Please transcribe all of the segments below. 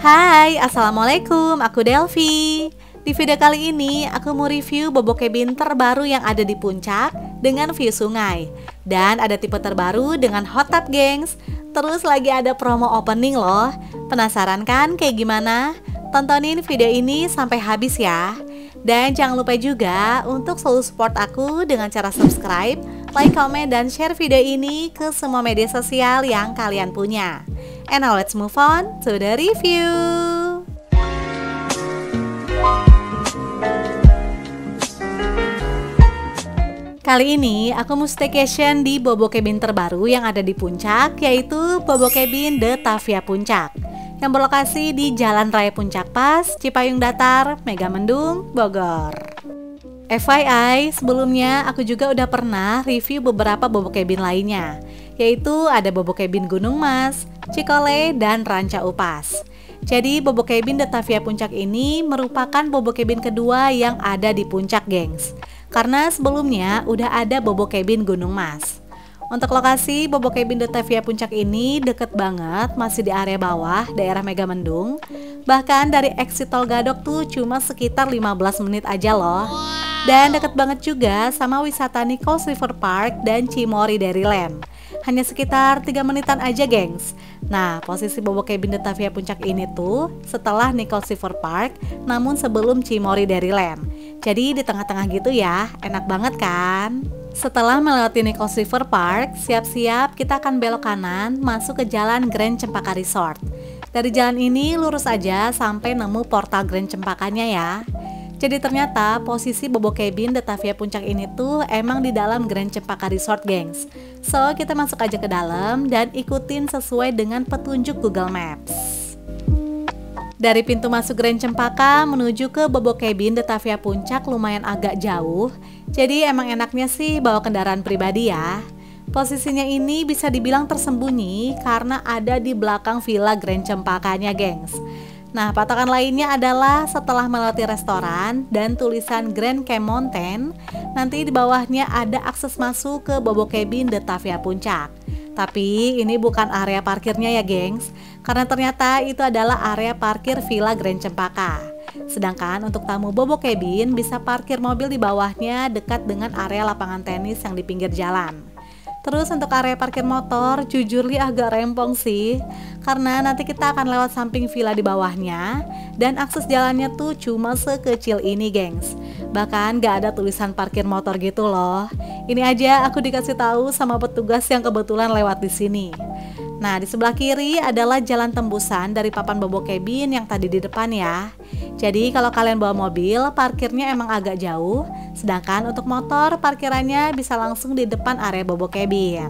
Hai, Assalamualaikum, aku Delvi. Di video kali ini, aku mau review bobo cabin terbaru yang ada di puncak dengan view sungai. Dan ada tipe terbaru dengan hot tub, gengs. Terus lagi ada promo opening loh. Penasaran kan kayak gimana? Tontonin video ini sampai habis ya. Dan jangan lupa juga untuk selalu support aku dengan cara subscribe, like, comment, dan share video ini ke semua media sosial yang kalian punya. And now let's move on to the review. Kali ini aku mau staycation di bobo cabin terbaru yang ada di puncak, yaitu bobo cabin The Tavia Puncak, yang berlokasi di Jalan Raya Puncak Pas, Cipayung Datar, Megamendung, Bogor. FYI, sebelumnya aku juga udah pernah review beberapa bobo cabin lainnya, yaitu ada bobo cabin Gunung Mas, Cikole, dan Ranca Upas. Jadi bobo cabin The Tavia Puncak ini merupakan bobo cabin kedua yang ada di puncak, gengs. Karena sebelumnya udah ada bobo cabin Gunung Mas. Untuk lokasi bobo cabin The Tavia Puncak ini deket banget, masih di area bawah daerah Megamendung. Bahkan dari exit tol Gadok tuh cuma sekitar 15 menit aja loh. Dan deket banget juga sama wisata Nichols River Park dan Cimory Dairyland. Hanya sekitar 3 menitan aja, gengs. Nah, posisi bobo cabin The Tavia Puncak ini tuh setelah Nichols River Park, namun sebelum Cimory Dairyland. Jadi di tengah-tengah gitu ya, enak banget kan? Setelah melewati Nichols River Park, siap-siap kita akan belok kanan masuk ke jalan Grand Cempaka Resort. Dari jalan ini lurus aja sampai nemu portal Grand Cempakanya ya. Jadi ternyata posisi bobo cabin The Tavia Puncak ini tuh emang di dalam Grand Cempaka Resort, gengs. So kita masuk aja ke dalam dan ikutin sesuai dengan petunjuk Google Maps. Dari pintu masuk Grand Cempaka menuju ke bobo cabin The Tavia Puncak lumayan agak jauh. Jadi emang enaknya sih bawa kendaraan pribadi ya. Posisinya ini bisa dibilang tersembunyi karena ada di belakang villa Grand Cempakanya, gengs. Nah, patokan lainnya adalah setelah melewati restoran dan tulisan Grand Camp Mountain, nanti di bawahnya ada akses masuk ke bobo cabin The Tavia Puncak. Tapi ini bukan area parkirnya ya, gengs, karena ternyata itu adalah area parkir Villa Grand Cempaka. Sedangkan untuk tamu bobo cabin bisa parkir mobil di bawahnya dekat dengan area lapangan tenis yang di pinggir jalan. Terus untuk area parkir motor, jujur li agak rempong sih, karena nanti kita akan lewat samping villa di bawahnya, dan akses jalannya tuh cuma sekecil ini, gengs. Bahkan gak ada tulisan parkir motor gitu loh. Ini aja aku dikasih tahu sama petugas yang kebetulan lewat di sini. Nah, di sebelah kiri adalah jalan tembusan dari papan bobo cabin yang tadi di depan ya. Jadi kalau kalian bawa mobil, parkirnya emang agak jauh. Sedangkan untuk motor, parkirannya bisa langsung di depan area bobo cabin.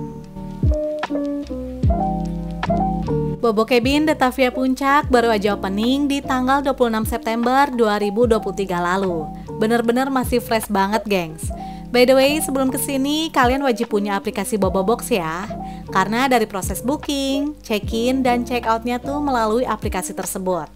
Bobo cabin The Tavia Puncak baru aja opening di tanggal 26 September 2023 lalu. Bener-bener masih fresh banget, gengs. By the way, sebelum kesini, kalian wajib punya aplikasi Bobo Box ya. Karena dari proses booking, check-in, dan check-outnya tuh melalui aplikasi tersebut.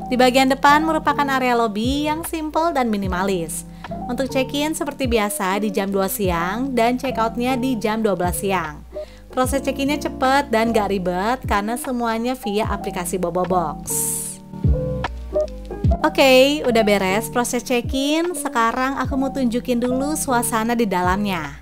Di bagian depan merupakan area lobby yang simple dan minimalis. Untuk check-in seperti biasa di jam 2 siang dan check-outnya di jam 12 siang. Proses check-innya cepet dan gak ribet karena semuanya via aplikasi Bobo Box. Oke, udah beres proses check-in. Sekarang aku mau tunjukin dulu suasana di dalamnya.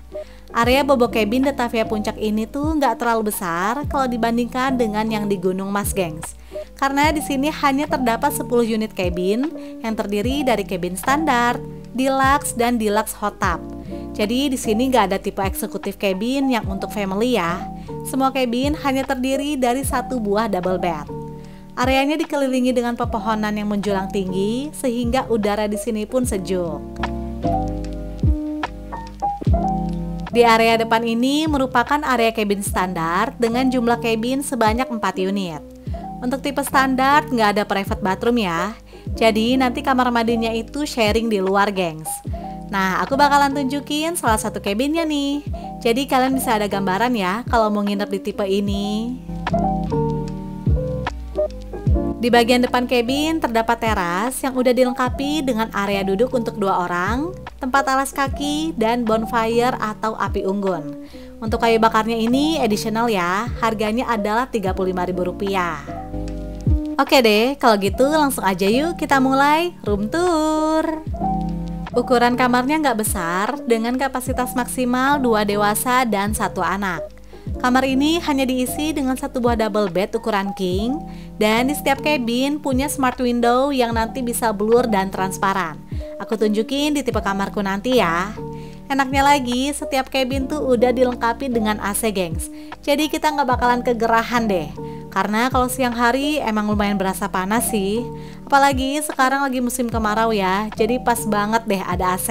Area bobo cabin The Tavia Puncak ini tuh nggak terlalu besar kalau dibandingkan dengan yang di Gunung Mas, gengs. Karena di sini hanya terdapat 10 unit cabin yang terdiri dari cabin standar, deluxe, dan deluxe hot tub. Jadi di sini nggak ada tipe eksekutif cabin yang untuk family ya. Semua cabin hanya terdiri dari satu buah double bed. Areanya dikelilingi dengan pepohonan yang menjulang tinggi sehingga udara di sini pun sejuk. Di area depan ini merupakan area cabin standar dengan jumlah cabin sebanyak 4 unit. Untuk tipe standar nggak ada private bathroom ya. Jadi nanti kamar mandinya itu sharing di luar, gengs. Nah, aku bakalan tunjukin salah satu cabinnya nih. Jadi kalian bisa ada gambaran ya kalau mau nginep di tipe ini. Di bagian depan cabin terdapat teras yang udah dilengkapi dengan area duduk untuk 2 orang, tempat alas kaki, dan bonfire atau api unggun. Untuk kayu bakarnya ini additional ya, harganya adalah Rp35.000. Oke deh, kalau gitu langsung aja yuk kita mulai room tour. Ukuran kamarnya nggak besar, dengan kapasitas maksimal 2 dewasa dan 1 anak. Kamar ini hanya diisi dengan 1 buah double bed ukuran king, dan di setiap cabin punya smart window yang nanti bisa blur dan transparan. Aku tunjukin di tipe kamarku nanti ya. Enaknya lagi, setiap cabin tuh udah dilengkapi dengan AC gengs, jadi kita nggak bakalan kegerahan deh. Karena kalau siang hari emang lumayan berasa panas sih. Apalagi sekarang lagi musim kemarau ya, jadi pas banget deh ada AC.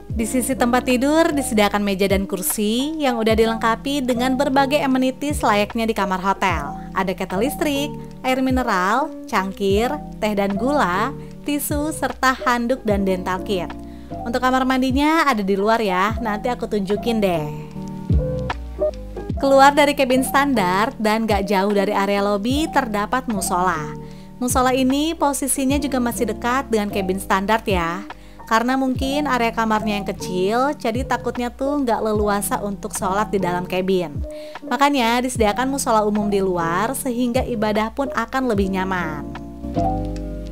Di sisi tempat tidur disediakan meja dan kursi yang udah dilengkapi dengan berbagai amenities layaknya di kamar hotel. Ada kettle listrik, air mineral, cangkir, teh dan gula, tisu, serta handuk dan dental kit. Untuk kamar mandinya ada di luar ya, nanti aku tunjukin deh. Keluar dari cabin standar dan gak jauh dari area lobi terdapat musola. Musola ini posisinya juga masih dekat dengan cabin standar ya. Karena mungkin area kamarnya yang kecil, jadi takutnya tuh gak leluasa untuk sholat di dalam cabin. Makanya disediakan musola umum di luar sehingga ibadah pun akan lebih nyaman.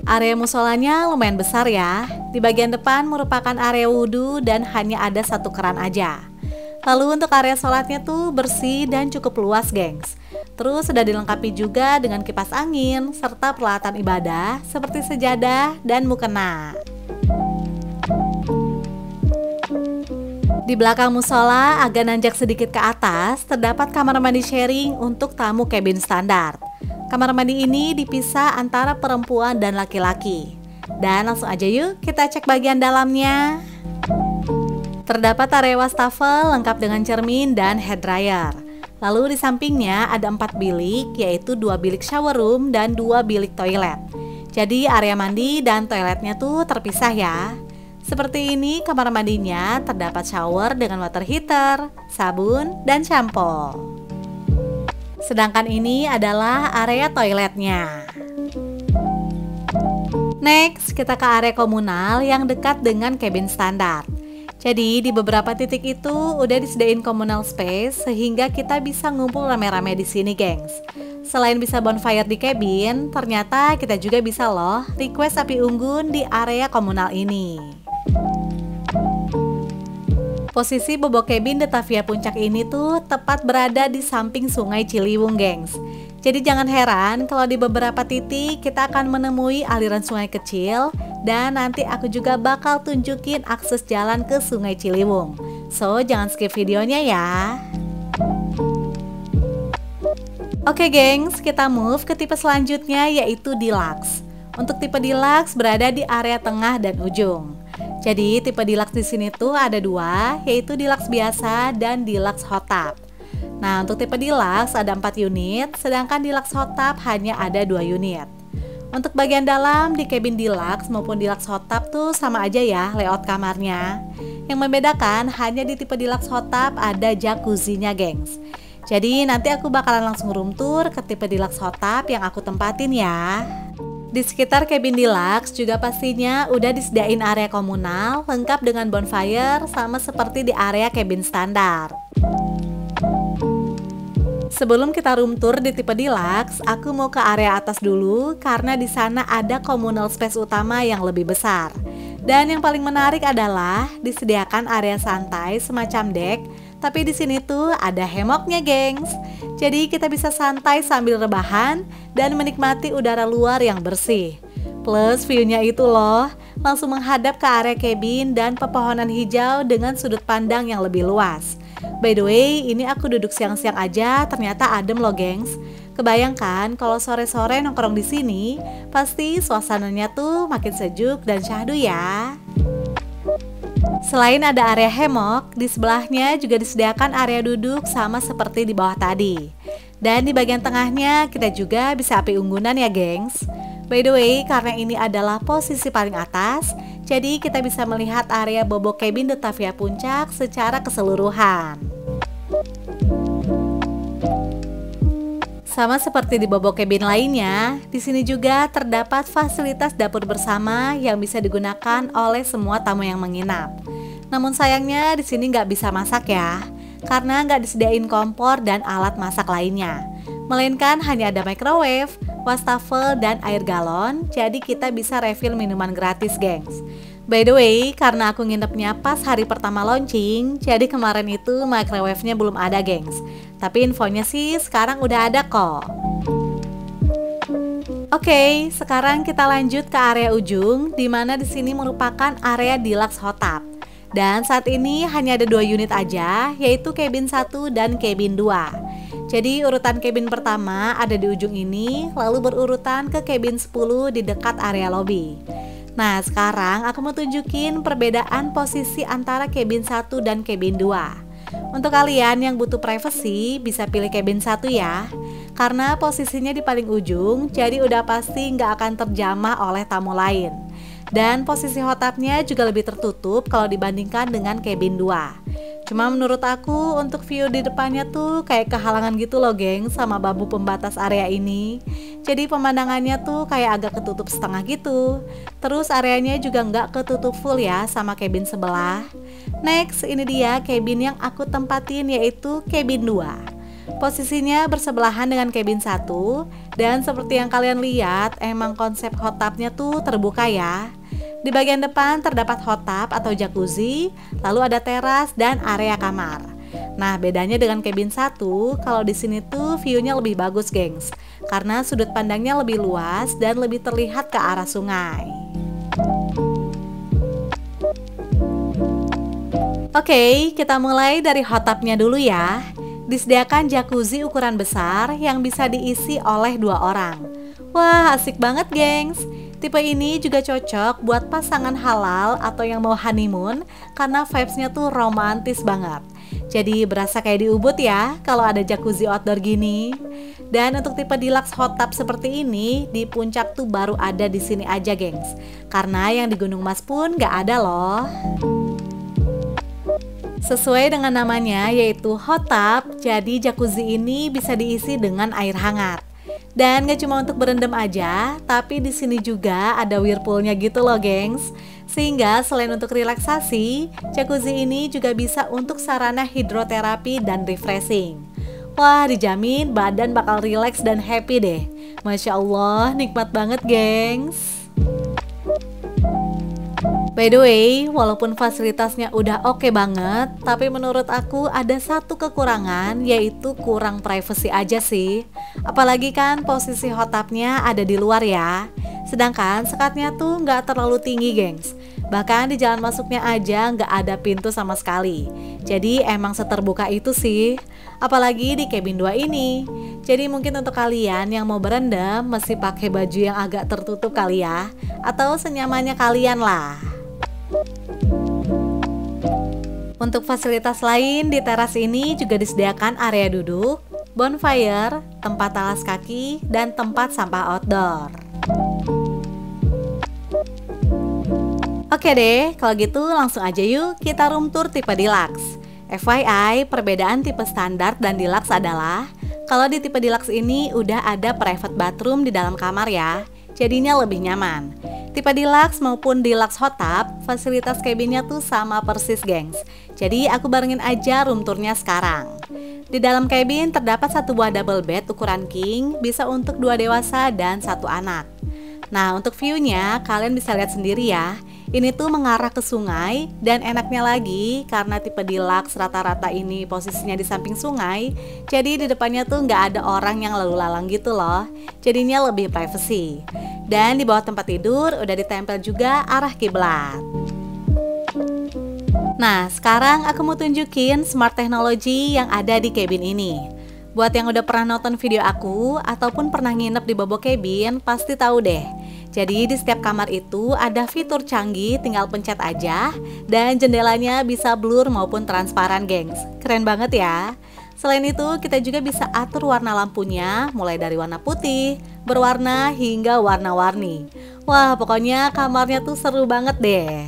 Area musolanya lumayan besar ya. Di bagian depan merupakan area wudhu dan hanya ada 1 keran aja. Lalu untuk area sholatnya tuh bersih dan cukup luas gengs. Terus sudah dilengkapi juga dengan kipas angin serta peralatan ibadah seperti sejadah dan mukena. Di belakang musola agak nanjak sedikit ke atas terdapat kamar mandi sharing untuk tamu cabin standar. Kamar mandi ini dipisah antara perempuan dan laki-laki. Dan langsung aja yuk kita cek bagian dalamnya. Terdapat area wastafel lengkap dengan cermin dan hair dryer. Lalu di sampingnya ada 4 bilik, yaitu 2 bilik shower room dan 2 bilik toilet. Jadi area mandi dan toiletnya tuh terpisah ya. Seperti ini kamar mandinya terdapat shower dengan water heater, sabun, dan shampoo. Sedangkan ini adalah area toiletnya. Next, kita ke area komunal yang dekat dengan cabin standar. Jadi di beberapa titik itu udah disediain communal space sehingga kita bisa ngumpul rame-rame di sini gengs. Selain bisa bonfire di cabin, ternyata kita juga bisa loh request api unggun di area komunal ini. Posisi bobo cabin The Tavia Puncak ini tuh tepat berada di samping Sungai Ciliwung gengs. Jadi jangan heran kalau di beberapa titik kita akan menemui aliran sungai kecil. Dan nanti aku juga bakal tunjukin akses jalan ke Sungai Ciliwung. So, jangan skip videonya ya. Oke gengs, kita move ke tipe selanjutnya yaitu Deluxe. Untuk tipe Deluxe berada di area tengah dan ujung. Jadi tipe Deluxe di sini tuh ada 2, yaitu Deluxe biasa dan Deluxe Hot Tub. Nah, untuk tipe Deluxe ada 4 unit, sedangkan Deluxe Hot Tub hanya ada 2 unit. Untuk bagian dalam di cabin Deluxe maupun Deluxe Hot Tub tuh sama aja ya layout kamarnya. Yang membedakan hanya di tipe Deluxe Hot Tub ada jacuzzinya gengs. Jadi nanti aku bakalan langsung room tour ke tipe Deluxe Hot Tub yang aku tempatin ya. Di sekitar cabin Deluxe juga pastinya udah disediain area komunal lengkap dengan bonfire sama seperti di area cabin standar. Sebelum kita room tour di tipe Deluxe, aku mau ke area atas dulu karena di sana ada communal space utama yang lebih besar. Dan yang paling menarik adalah disediakan area santai semacam deck, tapi di sini tuh ada hammocknya, gengs. Jadi kita bisa santai sambil rebahan dan menikmati udara luar yang bersih. Plus view-nya itu loh, langsung menghadap ke area cabin dan pepohonan hijau dengan sudut pandang yang lebih luas. By the way, ini aku duduk siang-siang aja, ternyata adem loh gengs. Kebayangkan kalau sore-sore nongkrong di sini, pasti suasananya tuh makin sejuk dan syahdu ya. Selain ada area hammock, di sebelahnya juga disediakan area duduk sama seperti di bawah tadi. Dan di bagian tengahnya kita juga bisa api unggunan ya gengs. By the way, karena ini adalah posisi paling atas, jadi kita bisa melihat area bobo cabin The Tavia Puncak secara keseluruhan. Sama seperti di bobo cabin lainnya, di sini juga terdapat fasilitas dapur bersama yang bisa digunakan oleh semua tamu yang menginap. Namun sayangnya di sini nggak bisa masak ya, karena nggak disediain kompor dan alat masak lainnya. Melainkan hanya ada microwave, wastafel, dan air galon. Jadi kita bisa refill minuman gratis, gengs. By the way, karena aku nginepnya pas hari pertama launching, jadi kemarin itu microwave-nya belum ada, gengs. Tapi infonya sih sekarang udah ada kok. Oke, sekarang kita lanjut ke area ujung, dimana di sini merupakan area deluxe hot tub. Dan saat ini hanya ada 2 unit aja, yaitu cabin 1 dan cabin 2. Jadi urutan cabin pertama ada di ujung ini, lalu berurutan ke cabin 10 di dekat area lobby. Nah, sekarang aku mau tunjukin perbedaan posisi antara cabin 1 dan cabin 2. Untuk kalian yang butuh privacy, bisa pilih cabin 1 ya. Karena posisinya di paling ujung, jadi udah pasti nggak akan terjamah oleh tamu lain. Dan posisi hot tubnya juga lebih tertutup kalau dibandingkan dengan cabin 2. Cuma menurut aku untuk view di depannya tuh kayak kehalangan gitu loh, geng, sama bambu pembatas area ini. Jadi pemandangannya tuh kayak agak ketutup setengah gitu. Terus areanya juga nggak ketutup full ya sama cabin sebelah. Next, ini dia cabin yang aku tempatin, yaitu cabin 2. Posisinya bersebelahan dengan cabin 1. Dan seperti yang kalian lihat, emang konsep hot tubnya tuh terbuka ya. Di bagian depan terdapat hot tub atau jacuzzi, lalu ada teras dan area kamar. Nah, bedanya dengan cabin 1, kalau di sini tuh view-nya lebih bagus, gengs. Karena sudut pandangnya lebih luas dan lebih terlihat ke arah sungai. Oke, kita mulai dari hot tubnya dulu ya. Disediakan jacuzzi ukuran besar yang bisa diisi oleh 2 orang. Wah, asik banget, gengs. Tipe ini juga cocok buat pasangan halal atau yang mau honeymoon karena vibes-nya tuh romantis banget. Jadi berasa kayak di Ubud ya kalau ada jacuzzi outdoor gini. Dan untuk tipe deluxe hot tub seperti ini di puncak tuh baru ada di sini aja, gengs. Karena yang di Gunung Mas pun nggak ada loh. Sesuai dengan namanya yaitu hot tub, jadi jacuzzi ini bisa diisi dengan air hangat. Dan gak cuma untuk berendam aja, tapi di sini juga ada whirlpoolnya gitu loh, gengs. Sehingga selain untuk relaksasi, jacuzzi ini juga bisa untuk sarana hidroterapi dan refreshing. Wah, dijamin badan bakal relax dan happy deh. Masya Allah, nikmat banget, gengs. By the way, walaupun fasilitasnya udah oke banget, tapi menurut aku ada satu kekurangan, yaitu kurang privacy aja sih. Apalagi kan posisi hot tubnya ada di luar ya. Sedangkan sekatnya tuh nggak terlalu tinggi, gengs. Bahkan di jalan masuknya aja nggak ada pintu sama sekali. Jadi emang seterbuka itu sih. Apalagi di cabin 2 ini. Jadi mungkin untuk kalian yang mau berendam mesti pakai baju yang agak tertutup kali ya. Atau senyamannya kalian lah. Untuk fasilitas lain di teras ini juga disediakan area duduk, bonfire, tempat alas kaki, dan tempat sampah outdoor. Oke deh, kalau gitu langsung aja yuk kita room tour tipe deluxe. FYI, perbedaan tipe standar dan deluxe adalah kalau di tipe deluxe ini udah ada private bathroom di dalam kamar ya, jadinya lebih nyaman. Tipe deluxe maupun deluxe hot tub, fasilitas cabinnya tuh sama persis, gengs. Jadi aku barengin aja room tournya sekarang. Di dalam cabin terdapat 1 buah double bed ukuran king, bisa untuk 2 dewasa dan 1 anak. Nah, untuk view-nya kalian bisa lihat sendiri ya. Ini tuh mengarah ke sungai dan enaknya lagi karena tipe deluxe rata-rata ini posisinya di samping sungai. Jadi di depannya tuh nggak ada orang yang lalu lalang gitu loh. Jadinya lebih privacy. Dan di bawah tempat tidur udah ditempel juga arah kiblat. Nah, sekarang aku mau tunjukin smart technology yang ada di cabin ini. Buat yang udah pernah nonton video aku ataupun pernah nginep di Bobo Cabin, pasti tahu deh. Jadi di setiap kamar itu ada fitur canggih, tinggal pencet aja. Dan jendelanya bisa blur maupun transparan, gengs. Keren banget ya. Selain itu, kita juga bisa atur warna lampunya, mulai dari warna putih, berwarna, hingga warna-warni. Wah, pokoknya kamarnya tuh seru banget deh.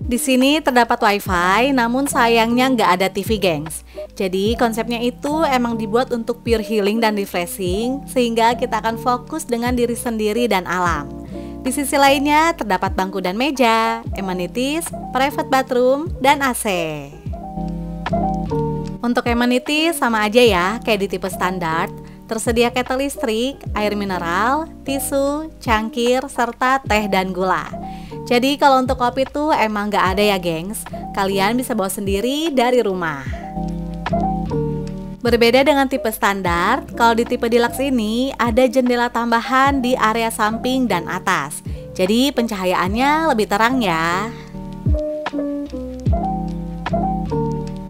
Di sini terdapat wifi, namun sayangnya nggak ada TV, gengs. Jadi konsepnya itu emang dibuat untuk pure healing dan refreshing, sehingga kita akan fokus dengan diri sendiri dan alam. Di sisi lainnya terdapat bangku dan meja, amenities, private bathroom, dan AC. Untuk amenities sama aja ya kayak di tipe standar, Tersedia ketel listrik, air mineral, tisu, cangkir, serta teh dan gula. Jadi kalau untuk kopi tuh emang nggak ada ya gengs, kalian bisa bawa sendiri dari rumah. Berbeda dengan tipe standar, kalau di tipe deluxe ini ada jendela tambahan di area samping dan atas. Jadi pencahayaannya lebih terang ya.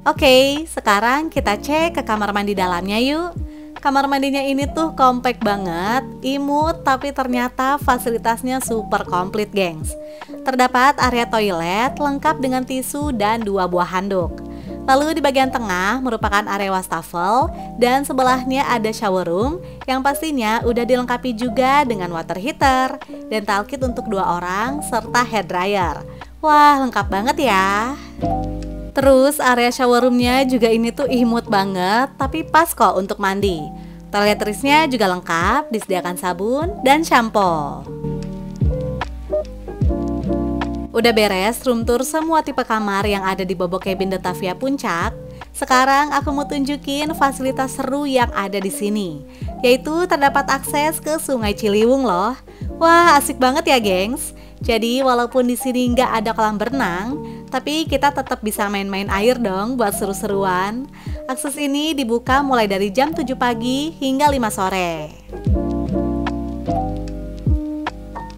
Oke, sekarang kita cek ke kamar mandi dalamnya yuk. Kamar mandinya ini tuh kompak banget, imut, tapi ternyata fasilitasnya super komplit gengs. Terdapat area toilet lengkap dengan tisu dan 2 buah handuk. Lalu di bagian tengah merupakan area wastafel dan sebelahnya ada shower room yang pastinya udah dilengkapi juga dengan water heater dan towel kit untuk 2 orang serta hair dryer. Wah, lengkap banget ya. Terus area shower roomnya juga ini tuh imut banget, tapi pas kok untuk mandi. Toiletrisnya juga lengkap, disediakan sabun dan shampoo. Udah beres room tour semua tipe kamar yang ada di Bobo Cabin The Tavia Puncak. Sekarang aku mau tunjukin fasilitas seru yang ada di sini, yaitu terdapat akses ke Sungai Ciliwung loh. Wah, asik banget ya gengs. Jadi walaupun di sini nggak ada kolam berenang, tapi kita tetap bisa main-main air dong buat seru-seruan. Akses ini dibuka mulai dari jam 7 pagi hingga 5 sore.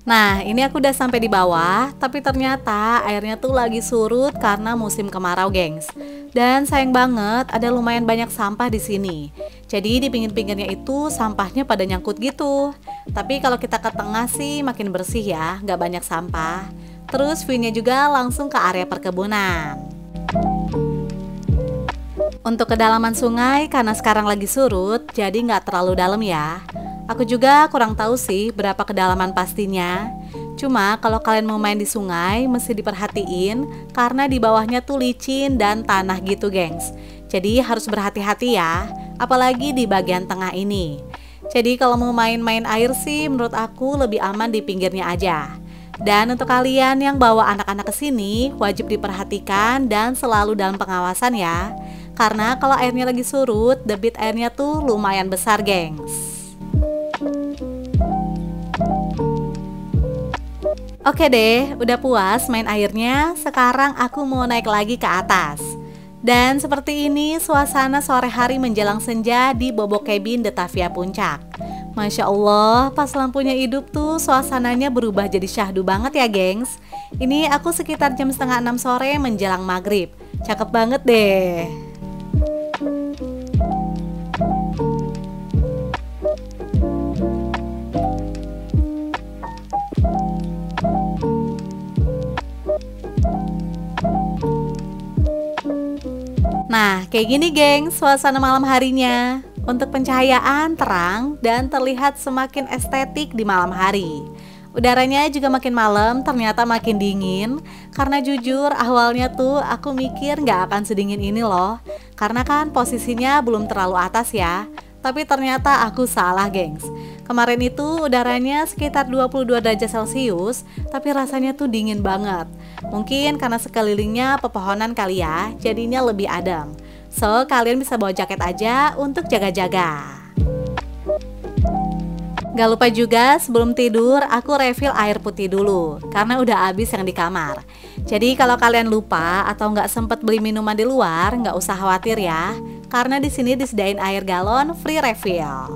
Nah, ini aku udah sampai di bawah, tapi ternyata airnya tuh lagi surut karena musim kemarau, gengs. Dan sayang banget, ada lumayan banyak sampah di sini. Jadi di pinggir-pinggirnya itu sampahnya pada nyangkut gitu. Tapi kalau kita ke tengah sih makin bersih ya, nggak banyak sampah. Terus view-nya juga langsung ke area perkebunan. Untuk kedalaman sungai, karena sekarang lagi surut, jadi nggak terlalu dalam ya. Aku juga kurang tahu sih berapa kedalaman pastinya. Cuma kalau kalian mau main di sungai, mesti diperhatiin karena di bawahnya tuh licin dan tanah gitu gengs. Jadi harus berhati-hati ya, apalagi di bagian tengah ini. Jadi kalau mau main-main air sih menurut aku lebih aman di pinggirnya aja. Dan untuk kalian yang bawa anak-anak ke sini, wajib diperhatikan dan selalu dalam pengawasan ya. Karena kalau airnya lagi surut, debit airnya tuh lumayan besar gengs. Oke deh, udah puas main airnya, sekarang aku mau naik lagi ke atas. Dan seperti ini suasana sore hari menjelang senja di Bobo Cabin The Tavia Puncak. Masya Allah, pas lampunya hidup tuh suasananya berubah jadi syahdu banget ya gengs. Ini aku sekitar jam 5:30 sore menjelang maghrib. Cakep banget deh. Nah, kayak gini geng, suasana malam harinya. Untuk pencahayaan terang dan terlihat semakin estetik di malam hari. Udaranya juga makin malam ternyata makin dingin. Karena jujur awalnya tuh aku mikir nggak akan sedingin ini loh. Karena kan posisinya belum terlalu atas ya. Tapi ternyata aku salah gengs. Kemarin itu udaranya sekitar 22 derajat Celcius, tapi rasanya tuh dingin banget. Mungkin karena sekelilingnya pepohonan kali ya, jadinya lebih adem. So, kalian bisa bawa jaket aja untuk jaga-jaga. Gak lupa juga sebelum tidur aku refill air putih dulu, karena udah habis yang di kamar. Jadi kalau kalian lupa atau nggak sempet beli minuman di luar, nggak usah khawatir ya, karena di sini disediain air galon free refill.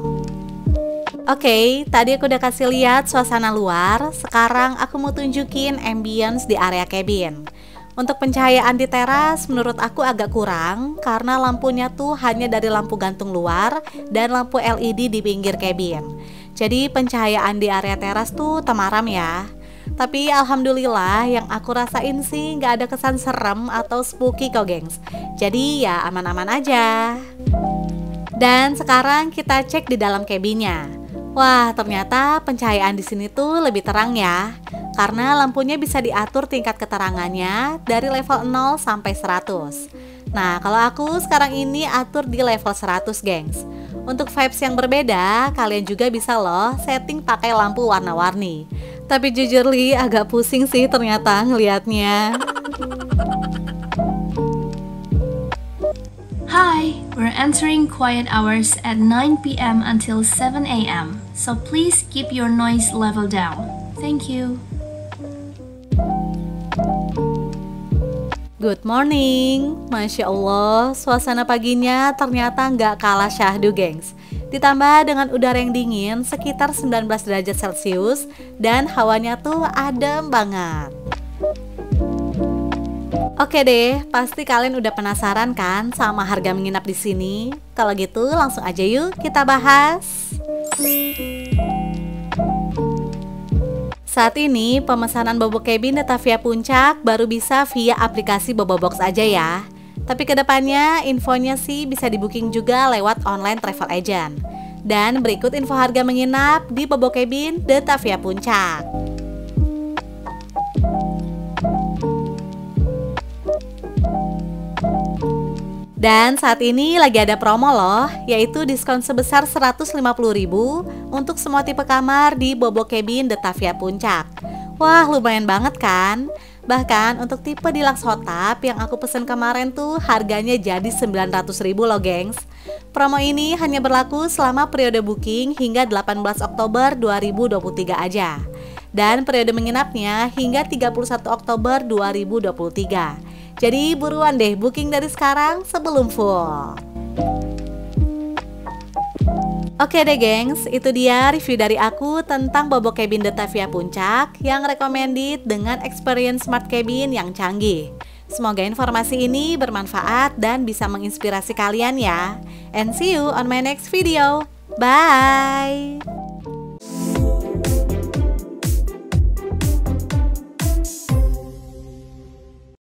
Oke, tadi aku udah kasih lihat suasana luar. Sekarang aku mau tunjukin ambience di area cabin. Untuk pencahayaan di teras menurut aku agak kurang karena lampunya tuh hanya dari lampu gantung luar dan lampu LED di pinggir cabin. Jadi pencahayaan di area teras tuh temaram ya. Tapi alhamdulillah yang aku rasain sih nggak ada kesan serem atau spooky kok gengs. Jadi ya aman-aman aja. Dan sekarang kita cek di dalam cabinnya. Wah, ternyata pencahayaan di sini tuh lebih terang ya. Karena lampunya bisa diatur tingkat keterangannya dari level 0 sampai 100. Nah, kalau aku sekarang ini atur di level 100, gengs. Untuk vibes yang berbeda, kalian juga bisa loh setting pakai lampu warna-warni. Tapi jujur Li, agak pusing sih ternyata ngelihatnya. Hai. We're entering quiet hours at 9 p.m. until 7 a.m., so please keep your noise level down. Thank you. Good morning, Masya Allah, suasana paginya ternyata nggak kalah syahdu gengs. Ditambah dengan udara yang dingin sekitar 19 derajat Celcius dan hawanya tuh adem banget. Oke deh, pasti kalian udah penasaran kan sama harga menginap di sini? Kalau gitu langsung aja yuk kita bahas. Saat ini pemesanan Bobo Cabin Detavia Puncak baru bisa via aplikasi Bobobox aja ya. Tapi kedepannya infonya sih bisa di booking juga lewat online travel agent. Dan berikut info harga menginap di Bobo Cabin Detavia Puncak. Dan saat ini lagi ada promo loh, yaitu diskon sebesar 150.000 untuk semua tipe kamar di Bobo Cabin Detavia Puncak. Wah, lumayan banget kan? Bahkan untuk tipe deluxe hot tub yang aku pesen kemarin tuh harganya jadi 900.000 loh gengs. Promo ini hanya berlaku selama periode booking hingga 18 Oktober 2023 aja. Dan periode menginapnya hingga 31 Oktober 2023. Jadi buruan deh booking dari sekarang sebelum full. Oke deh gengs, itu dia review dari aku tentang Bobo Cabin Detavia Puncak yang recommended dengan experience smart cabin yang canggih. Semoga informasi ini bermanfaat dan bisa menginspirasi kalian ya. And see you on my next video. Bye!